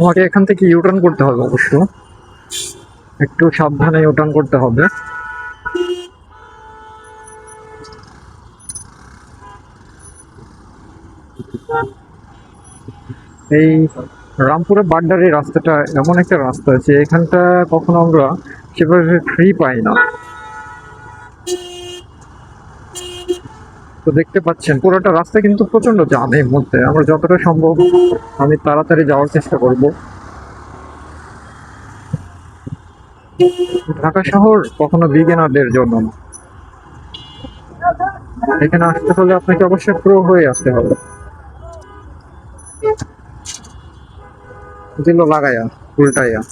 আমাকে এখান থেকে ইউটার্ন করতে হবে অবশ্য, একটু সাবধানে ইউটার্ন করতে হবে। এই রামপুরে বাড্ডার এই রাস্তাটা এমন একটা রাস্তা যে এখানটা কখনো আমরা সেভাবে ফ্রি পাই না। তো দেখতে পাচ্ছেন পুরোটা রাস্তা কিন্তু প্রচন্ড জ্যাম। এই মুহূর্তে আমরা যতটা সম্ভব আমি তাড়াতাড়ি যাওয়ার চেষ্টা করব। ঢাকা শহর কখনো বিগিনারদের জন্য না। এখানে আসতে হলে আপনাকে অবশ্যই প্রো হয়ে আসতে হবে। দিল লাগাইয়া উল্টাইয়া।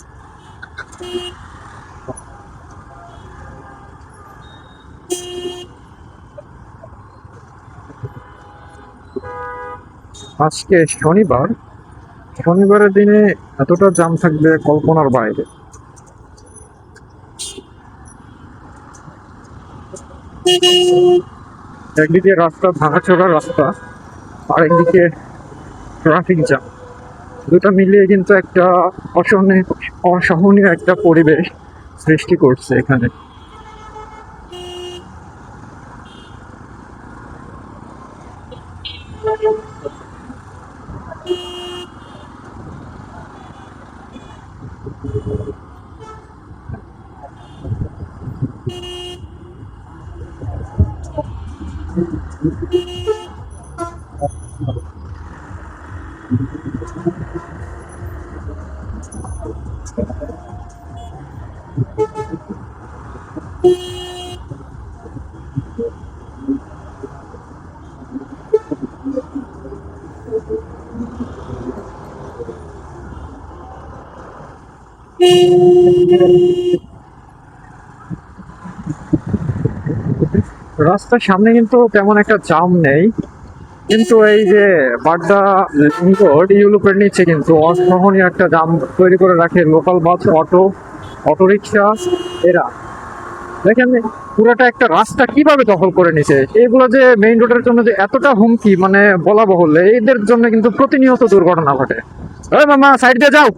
আজকে শনিবার, শনিবারের দিনে এতটা জ্যাম থাকবে কল্পনার বাইরে। একদিকে রাস্তা ভাঙাচোরা রাস্তা, আর একদিকে ট্রাফিক জ্যাম। দুটো মিলিয়ে কিন্তু একটা অসহনীয় একটা পরিবেশ সৃষ্টি করছে এখানে। রাস্তার সামনে কিন্তু তেমন একটা জ্যাম নেই, কিন্তু এই যে বাড্ডা রোড ইউলুপের নিচে কিন্তু অসহনীয় একটা জাম তৈরি করে রাখে লোকাল বাস, অটোরিকশা এরা। দেখেন পুরোটা একটা রাস্তা কিভাবে দখল করে নিছে। এগুলো যে মেইন রোডের জন্য যে এতটা হুমকি মানে বলা বাহুল্য, এদের জন্য কিন্তু প্রতিনিয়ত দুর্ঘটনা ঘটে। ওই মামা সাইড দিয়ে যাও।